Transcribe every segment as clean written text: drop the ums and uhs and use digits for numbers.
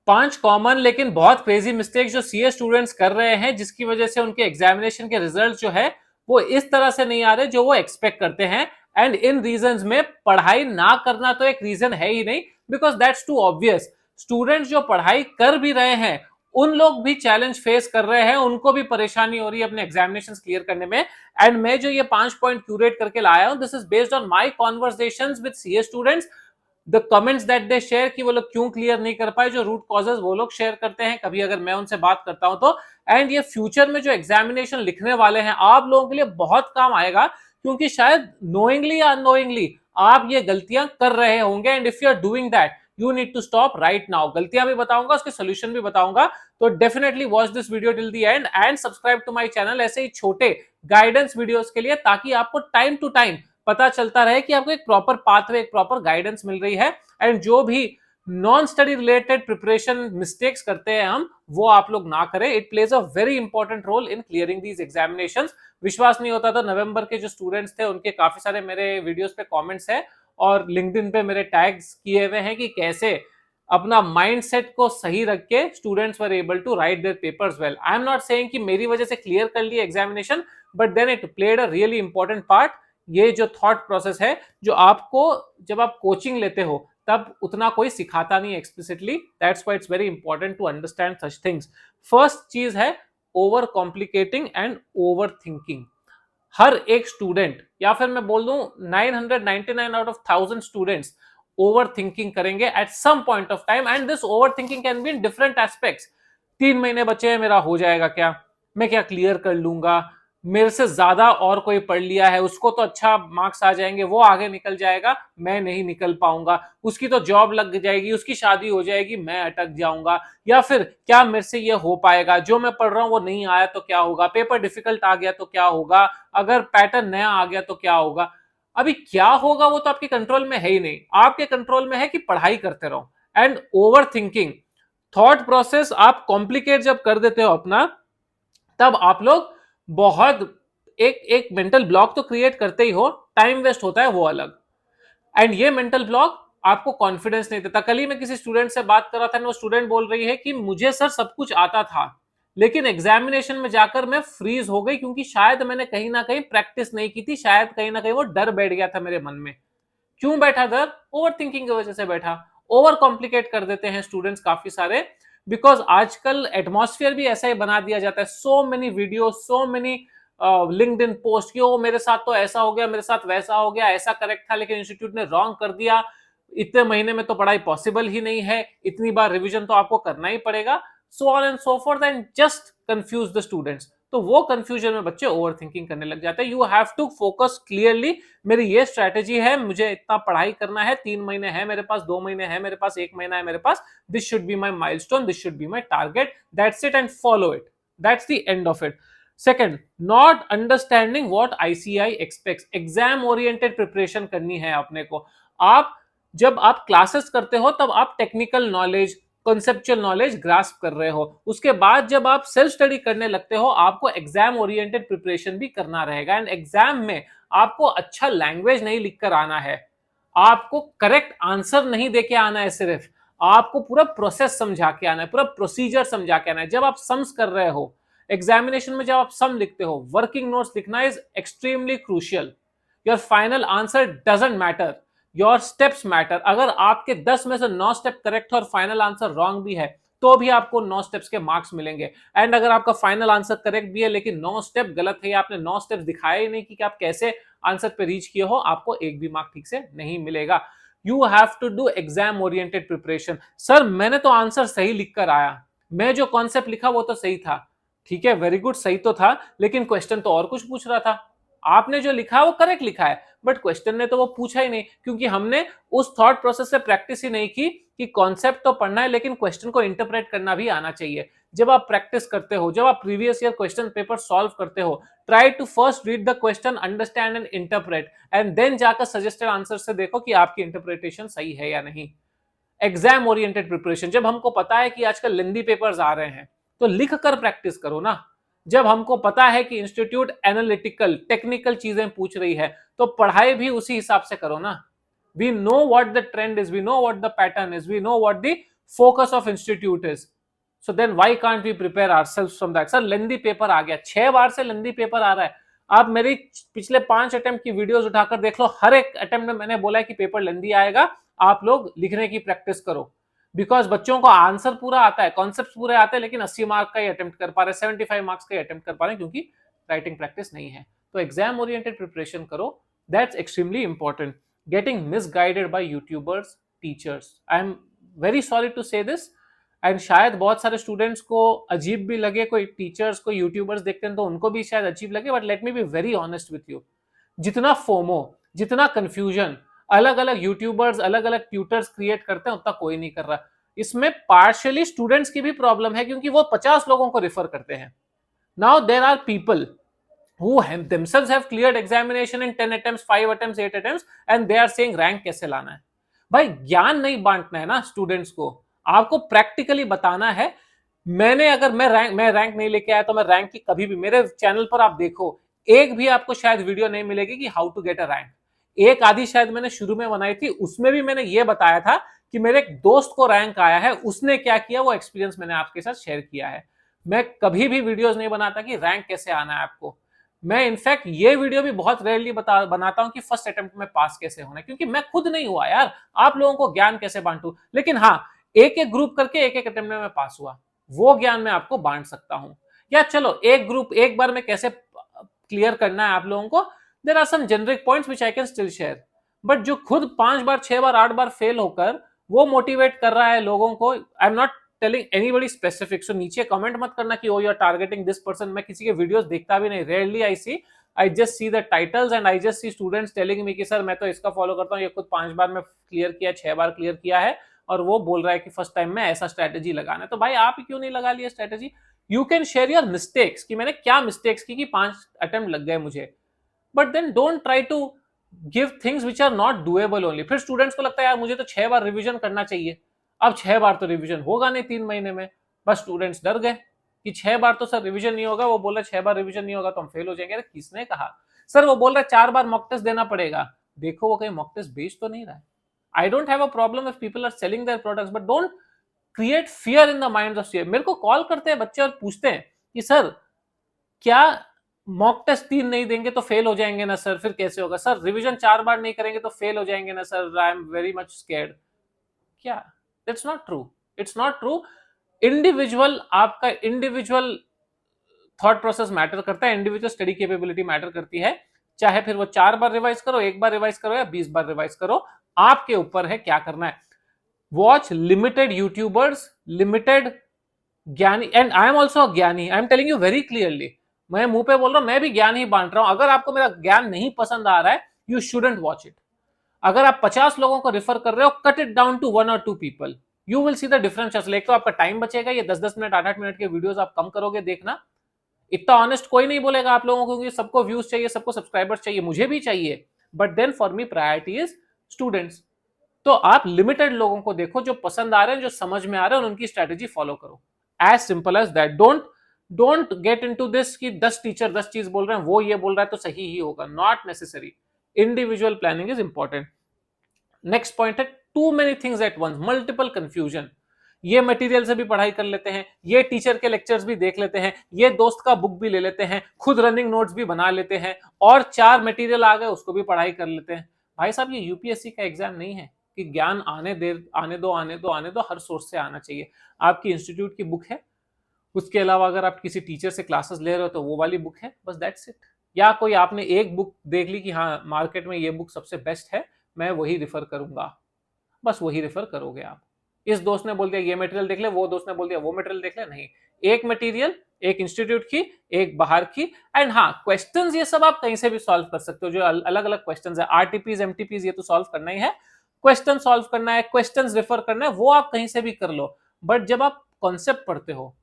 5 common लेकिन बहुत crazy mistakes जो सीए स्टूडेंट्स कर रहे हैं, जिसकी वजह से उनके एग्जामिनेशन के रिजल्ट जो है वो इस तरह से नहीं आ रहे जो वो एक्सपेक्ट करते हैं। एंड इन रीजंस में पढ़ाई ना करना तो एक रीजन है ही नहीं, because that's too obvious. Students जो पढ़ाई कर भी रहे हैं उन लोग भी चैलेंज फेस कर रहे हैं, उनको भी परेशानी हो रही है अपने एग्जामिनेशन क्लियर करने में। एंड मैं जो ये 5 पॉइंट क्यूरेट करके लाया हूं, this is based on my conversations with CA students, the comments that they share कि वो लोग क्यों क्लियर नहीं कर पाए, जो रूट कॉजेस वो लोग शेयर करते हैं कभी अगर मैं उनसे बात करता हूं तो। एंड ये फ्यूचर में जो एग्जामिनेशन लिखने वाले हैं आप लोगों के लिए बहुत काम आएगा, क्योंकि शायद नोइंगली या अननोइंगली आप ये गलतियां कर रहे होंगे। And if you are doing that you need to stop right now. गलतियां भी बताऊंगा, उसके सोल्यूशन भी बताऊंगा, तो definitely watch this video till the end and subscribe to my channel ऐसे ही छोटे गाइडेंस वीडियोस के लिए, ताकि आपको टाइम टू टाइम पता चलता रहे कि आपको एक प्रॉपर पाथवे, एक प्रॉपर गाइडेंस मिल रही है। एंड जो भी non study related preparation mistakes करते हैं हम, वो आप लोग ना करें। It plays a very important role in clearing these examinations. विश्वास नहीं होता तो नवंबर के जो स्टूडेंट्स थे उनके काफी सारे मेरे वीडियोस पे कमेंट्स है और लिंक्डइन पे मेरे टैग्स किए हुए हैं कि कैसे अपना माइंडसेट को सही रख के students were able to write their papers well. I am not saying कि मेरी वजह से क्लियर कर लिया examination, but then it played a really important part. ये जो थॉट प्रोसेस है जो आपको जब आप कोचिंग लेते हो तब उतना कोई सिखाता नहीं explicitly, that's why it's very important to understand such things. First चीज है overcomplicating and overthinking. हर एक स्टूडेंट, या फिर मैं बोल दूं 999 out of 1000 students overthinking करेंगे at some point of time. And this overthinking can be in different aspects. 3 महीने बचे हैं, मेरा हो जाएगा क्या, मैं क्या क्लियर कर लूंगा, मेरे से ज्यादा और कोई पढ़ लिया है उसको तो अच्छा मार्क्स आ जाएंगे, वो आगे निकल जाएगा, मैं नहीं निकल पाऊंगा, उसकी तो जॉब लग जाएगी, उसकी शादी हो जाएगी, मैं अटक जाऊंगा, या फिर क्या मेरे से ये हो पाएगा, जो मैं पढ़ रहा हूं वो नहीं आया तो क्या होगा, पेपर डिफिकल्ट आ गया तो क्या होगा, अगर पैटर्न नया आ गया तो क्या होगा। अभी क्या होगा वो तो आपके कंट्रोल में है ही नहीं, आपके कंट्रोल में है कि पढ़ाई करते रहो। And over thinking, thought process आप कॉम्प्लिकेट जब कर देते हो अपना, तब आप लोग बहुत एक एक मेंटल ब्लॉक तो क्रिएट करते ही हो, टाइम वेस्ट होता है वो अलग। एंड ये मेंटल ब्लॉक आपको कॉन्फिडेंस नहीं देता। कल ही मैं किसी स्टूडेंट से बात कर रहा था, वो स्टूडेंट बोल रही है कि मुझे सर सब कुछ आता था लेकिन एग्जामिनेशन में जाकर मैं फ्रीज हो गई, क्योंकि शायद मैंने कहीं ना कहीं प्रैक्टिस नहीं की थी, शायद कहीं ना कहीं वो डर बैठ गया था मेरे मन में। क्यों बैठा डर? ओवर थिंकिंग की वजह से बैठा। ओवर कॉम्प्लिकेट कर देते हैं स्टूडेंट्स काफी सारे, बिकॉज आजकल एटमॉस्फेयर भी ऐसा ही बना दिया जाता है। So many video, so many LinkedIn post कि ओ मेरे साथ तो ऐसा हो गया, मेरे साथ वैसा हो गया, ऐसा करेक्ट था लेकिन इंस्टीट्यूट ने रॉन्ग कर दिया, इतने महीने में तो पढ़ाई पॉसिबल ही नहीं है, इतनी बार रिवीजन तो आपको करना ही पड़ेगा, so on and so fourth, and just confuse the students. तो वो कंफ्यूजन में बच्चे ओवर थिंकिंग करने लग जाते हैं। You have to focus clearly, मेरी ये स्ट्रैटेजी है, मुझे इतना पढ़ाई करना है, 3 महीने है मेरे पास, 2 महीने है मेरे पास, 1 महीना है मेरे पास, this should be my milestone, this should be my target, that's it, and follow it, that's the end of it. Second, not understanding what ICI expects. Exam oriented preparation करनी है अपने को। आप जब आप क्लासेस करते हो तब आप technical knowledge, conceptual knowledge grasp कर रहे हो, उसके बाद जब आप सेल्फ स्टडी करने लगते हो आपको एग्जाम ओरिएंटेड प्रिपरेशन भी करना रहेगा। एंड एग्जाम में आपको अच्छा लैंग्वेज नहीं लिखकर आना है, आपको करेक्ट आंसर नहीं देके आना है, सिर्फ आपको पूरा प्रोसेस समझा के आना है, पूरा प्रोसीजर समझा के आना है। जब आप सम्स कर रहे हो एग्जामिनेशन में, जब आप सम लिखते हो, वर्किंग नोट्स लिखना is extremely crucial. Your final answer doesn't matter, your steps matter. अगर आपके 10 में से 9 स्टेप करेक्ट है और फाइनल आंसर रॉन्ग भी है तो भी आपको 9 स्टेप्स के मार्क्स मिलेंगे। एंड अगर आपका फाइनल आंसर करेक्ट भी है लेकिन 9 स्टेप गलत है, आपने 9 स्टेप्स दिखाया ही नहीं कि आप कैसे आंसर पे रीच किए हो, आपको एक भी मार्क ठीक से नहीं मिलेगा। You have to do exam oriented preparation. Sir मैंने तो आंसर सही लिख कर आया, मैं जो कॉन्सेप्ट लिखा वो तो सही था, ठीक है, वेरी गुड, सही तो था, लेकिन क्वेश्चन तो और कुछ पूछ रहा था। आपने जो लिखा है वो करेक्ट लिखा है, बट क्वेश्चन ने तो वो पूछा ही नहीं, क्योंकि हमने उस थॉट प्रोसेस से प्रैक्टिस ही नहीं की कि कॉन्सेप्ट तो पढ़ना है लेकिन क्वेश्चन को इंटरप्रेट करना भी आना चाहिए। जब आप प्रैक्टिस करते हो, जब आप previous year question paper solve करते हो, try to first read the question, understand and interpret, and then जाकर सजेस्टेड आंसर से देखो कि आपकी इंटरप्रिटेशन सही है या नहीं। एग्जाम ओरिएंटेड प्रिपरेशन, जब हमको पता है कि आजकल लेंदी पेपर्स आ रहे हैं तो लिख कर प्रैक्टिस करो ना। जब हमको पता है कि इंस्टीट्यूट एनालिटिकल टेक्निकल चीजें पूछ रही है तो पढ़ाई भी उसी हिसाब से करो ना। We know what the trend is, we know what the pattern is, we know what the focus of institute is. So then why can't we prepare ourselves from that? Sir लेंदी पेपर आ गया, 6 बार से लेंदी paper आ रहा है। आप मेरी पिछले 5 attempt की वीडियोस उठाकर देख लो, हर एक अटेम्प्ट में मैंने बोला है कि पेपर लेंदी आएगा, आप लोग लिखने की प्रैक्टिस करो। बिकॉज बच्चों को आंसर पूरा आता है, कॉन्सेप्ट पूरे आते हैं, लेकिन 80 मार्क का ही अटेम्प्ट कर पा रहे, 75 मार्क्स का ही अटेम्प्ट कर पा रहे हैं, क्योंकि राइटिंग प्रैक्टिस नहीं है। तो एग्जाम ओरिएंटेड प्रिपरेशन करो, that's extremely important. Getting misguided by YouTubers, teachers, I am very sorry to say this, and शायद बहुत सारे स्टूडेंट्स को अजीब भी लगे, कोई टीचर्स को यूट्यूबर्स देखते हैं तो उनको भी शायद अजीब लगे, but let me be very honest with you, जितना फोमो, जितना कंफ्यूजन अलग अलग यूट्यूबर्स, अलग अलग ट्यूटर्स क्रिएट करते हैं, उतना कोई नहीं कर रहा। इसमें पार्शियली स्टूडेंट्स की भी प्रॉब्लम है, क्योंकि वो 50 लोगों को रिफर करते हैं। Now there are people who themselves have cleared examination in 10 attempts, 5 attempts, 8 attempts, and they are saying rank कैसे लाना है। भाई ज्ञान नहीं बांटना है ना स्टूडेंट्स को, आपको प्रैक्टिकली बताना है। मैं रैंक नहीं लेके आया, तो मैं रैंक की कभी भी, मेरे चैनल पर आप देखो, एक भी आपको शायद वीडियो नहीं मिलेगी कि how to get a rank. एक आधी शायद मैंने शुरू में बनाई थी, उसमें भी मैंने ये बताया था कि मेरे एक दोस्त को रैंक आया है, उसने क्या किया, वो एक्सपीरियंस मैंने आपके साथ शेयर किया है। मैं कभी भी वीडियोस नहीं बनाता कि रैंक कैसे आना है आपको। मैं इनफैक्ट ये वीडियो भी बहुत रेयरली बनाता हूं कि फर्स्ट अटेम्प्ट में पास कैसे होना है, क्योंकि मैं खुद नहीं हुआ यार, आप लोगों को ज्ञान कैसे बांटूं। लेकिन हाँ, एक एक ग्रुप करके एक एक अटेम्प्ट में मैं पास हुआ, वो ज्ञान मैं आपको बांट सकता हूं। या चलो एक ग्रुप एक बार में कैसे क्लियर करना है आप लोगों को, there are some generic points which I can still share. But जो खुद 5 बार 6 बार 8 बार फेल होकर वो मोटिवेट कर रहा है लोगों को, I am not telling anybody specific, so नीचे कमेंट मत करना कि oh you are targeting this person. मैं किसी के वीडियोस देखता भी नहीं, rarely I just see the titles and I just see students telling me कि सर मैं तो इसका फॉलो करता हूं, ये खुद 5 बार में क्लियर किया, 6 बार क्लियर किया है, और वो बोल रहा है कि फर्स्ट टाइम में ऐसा स्ट्रेटेजी लगाना है। तो भाई आप ही क्यों नहीं लगा लिया strategy? You can share your mistakes कि मैंने क्या मिस्टेक्स की कि 5 अटेम्प्ट लग गए मुझे, but then don't try to give things which are not doable only. फिर स्टूडेंट्स को लगता है यार मुझे तो 6 बार रिविजन करना चाहिए, अब 6 बार तो रिवीजन होगा नहीं 3 महीने में। बस स्टूडेंट्स डर गए कि 6 बार तो सर रिवीजन नहीं होगा, वो बोल रहा 6 बार रिवीजन नहीं होगा तो हम फेल हो जाएंगे। अरे किसने कहा? सर वो बोल रहा है 4 बार मॉक टेस्ट देना पड़ेगा, देखो वो कहीं मॉक टेस्ट बेच तो नहीं रहा है। I don't have a problem if people are selling their products, but don't create fear in the minds of students. मेरे को कॉल करते हैं बच्चे और पूछते हैं कि सर क्या मॉक टेस्ट 3 नहीं देंगे तो फेल हो जाएंगे ना सर, फिर कैसे होगा? सर रिवीजन 4 बार नहीं करेंगे तो फेल हो जाएंगे ना sir, I am very much scared. क्या? That's not true, it's not true. Individual, आपका इंडिविजुअल थॉट प्रोसेस मैटर करता है, इंडिविजुअल स्टडी कैपेबिलिटी मैटर करती है। चाहे फिर वो 4 बार रिवाइज करो, 1 बार रिवाइज करो या 20 बार रिवाइज करो, आपके ऊपर है क्या करना है। वॉच लिमिटेड यूट्यूबर्स, लिमिटेड ज्ञानी, एंड आई एम ऑल्सो ज्ञानी, I am telling you very clearly, मैं मुंह पे बोल रहा हूं, मैं भी ज्ञान ही बांट रहा हूं। अगर आपको मेरा ज्ञान नहीं पसंद आ रहा है, यू शुडंट वॉच इट। अगर आप 50 लोगों को रेफर कर रहे हो, कट इट डाउन टू 1 और 2 people, you will see the difference. एक तो आपका टाइम बचेगा, ये 10-10 मिनट 8-8 मिनट के वीडियोस आप कम करोगे देखना। इतना ऑनेस्ट कोई नहीं बोलेगा आप लोगों को, क्योंकि सबको व्यूज चाहिए, सबको सब्सक्राइबर्स चाहिए, मुझे भी चाहिए, but then for me priority is students. तो आप लिमिटेड लोगों को देखो जो पसंद आ रहे हैं, जो समझ में आ रहे हैं, और उनकी स्ट्रेटेजी फॉलो करो। As simple as that. Don't get into this कि 10 टीचर 10 चीज बोल रहे हैं, वो ये बोल रहा है तो सही ही होगा, not necessary. Individual planning is important. Next point है too many things at once, multiple confusion. ये मटेरियल से भी पढ़ाई कर लेते हैं, ये टीचर के लेक्चर्स भी देख लेते हैं, ये दोस्त का बुक भी ले लेते हैं, खुद रनिंग नोट्स भी बना लेते हैं, और 4 मटेरियल आ गए उसको भी पढ़ाई कर लेते हैं। भाई साहब ये यूपीएससी का एग्जाम नहीं है कि ज्ञान आने दो, हर सोर्स से आना चाहिए। आपकी इंस्टीट्यूट की बुक है, उसके अलावा अगर आप किसी टीचर से क्लासेस ले रहे हो तो वो वाली बुक है, बस दैट्स इट। या कोई आपने एक बुक देख ली कि हाँ मार्केट में ये बुक सबसे बेस्ट है, मैं वही रिफर करूंगा, बस वही रेफर करोगे आप। इस दोस्त ने बोल दिया ये मटेरियल देख ले, वो दोस्त ने बोल दिया वो मटेरियल देख ले, नहीं, एक मटेरियल, एक इंस्टीट्यूट की, एक बाहर की। एंड हाँ, क्वेश्चंस ये सब आप कहीं से भी सॉल्व कर सकते हो, जो अलग अलग क्वेश्चंस है, आरटीपीज एमटीपीज, ये तो सॉल्व करना ही है। क्वेश्चन सॉल्व करना है, क्वेश्चंस रेफर करना है, वो आप कहीं से भी कर लो। बट जब आप कॉन्सेप्ट पढ़ते हो,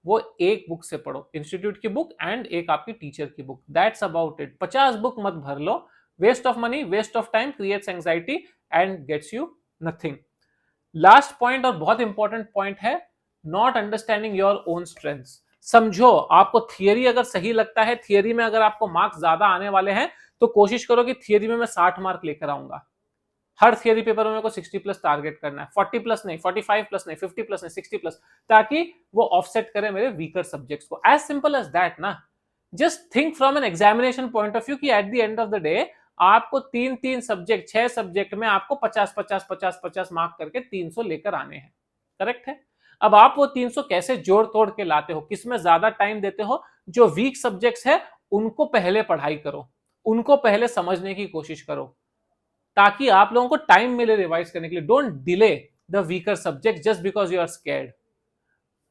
वो एक बुक से पढ़ो, इंस्टीट्यूट की बुक एंड एक आपकी टीचर की book, that's about it. 50 book मत भर लो, waste of money, waste of time, creates anxiety and gets you nothing. Last point और बहुत इंपॉर्टेंट पॉइंट है, not understanding your own strengths. समझो, आपको थियरी अगर सही लगता है, थियरी में अगर आपको मार्क्स ज्यादा आने वाले हैं, तो कोशिश करो कि थियरी में मैं 60 मार्क लेकर आऊंगा। हर थियरी पेपर में मेरे को 60 प्लस टारगेट करना है, 40 प्लस नहीं, 45 प्लस नहीं, 50 प्लस नहीं, 60 प्लस, ताकि वो ऑफसेट करे मेरे वीकर सब्जेक्ट्स को। एज सिंपल एज दैट ना। Just think from an examination point of view कि at the end of the day आपको तीन तीन सब्जेक्ट, 6 सब्जेक्ट में आपको 50 मार्क करके 300 लेकर आने हैं। करेक्ट है? अब आप वो 300 कैसे जोड़ तोड़ के लाते हो, किसमें ज्यादा टाइम देते हो? जो वीक सब्जेक्ट्स है उनको पहले पढ़ाई करो, उनको पहले समझने की कोशिश करो, ताकि आप लोगों को टाइम मिले रिवाइज करने के लिए। Don't delay the weaker subject just because you are scared.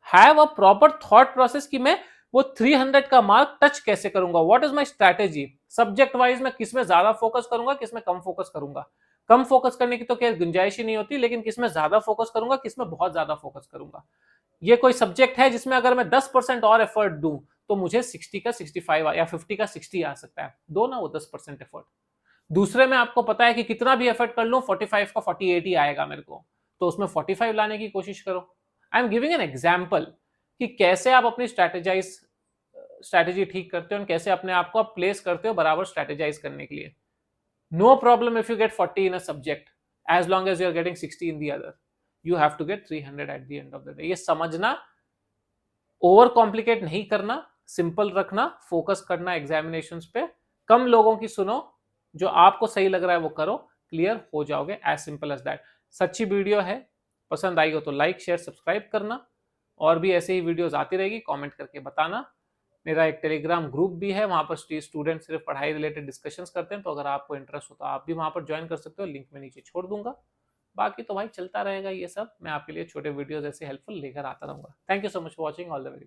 Have a proper thought process कि मैं वो 300 का मार्क टच कैसे करूंगा, what is my strategy. Subject wise मैं किसमें ज्यादा फोकस करूंगा, किसमें कम फोकस करूंगा। कम फोकस करने की तो क्या गुंजाइश ही नहीं होती, लेकिन किसमें ज्यादा फोकस करूंगा, किसमें बहुत ज्यादा फोकस करूंगा। ये कोई सब्जेक्ट है जिसमें अगर मैं 10% और एफर्ट दूं तो मुझे 60 का 65 या 50 का 60 आ सकता है। दो ना वो 10% एफर्ट। दूसरे में आपको पता है कि कितना भी एफर्ट कर लूं 45 का 48 ही आएगा मेरे को, तो उसमें 45 लाने की कोशिश करो। I am giving an example कि कैसे आप अपनी स्ट्रैटेजी ठीक करते हो और कैसे अपने आप को आप प्लेस करते हो बराबर स्ट्रैटेजाइज करने के लिए। No problem if you get 40 in a subject, as long as you are getting 60 in the other, you have to get 300 at the end of the day. ये समझना, ओवर कॉम्प्लिकेट नहीं करना, सिंपल रखना, focus करना examinations पे, कम लोगों की सुनो, जो आपको सही लग रहा है वो करो, क्लियर हो जाओगे। As simple as that. सच्ची वीडियो है, पसंद आई हो तो लाइक शेयर सब्सक्राइब करना, और भी ऐसे ही वीडियोस आती रहेगी, कमेंट करके बताना। मेरा एक टेलीग्राम ग्रुप भी है, वहां पर स्टूडेंट सिर्फ पढ़ाई रिलेटेड डिस्कशंस करते हैं, तो अगर आपको इंटरेस्ट हो तो आप भी वहां पर ज्वाइन कर सकते हो, लिंक मैं नीचे छोड़ दूंगा। बाकी तो भाई चलता रहेगा ये सब, मैं आपके लिए छोटे वीडियोस ऐसे हेल्पफुल लेकर आता रहूंगा। Thank you so much for watching, all the very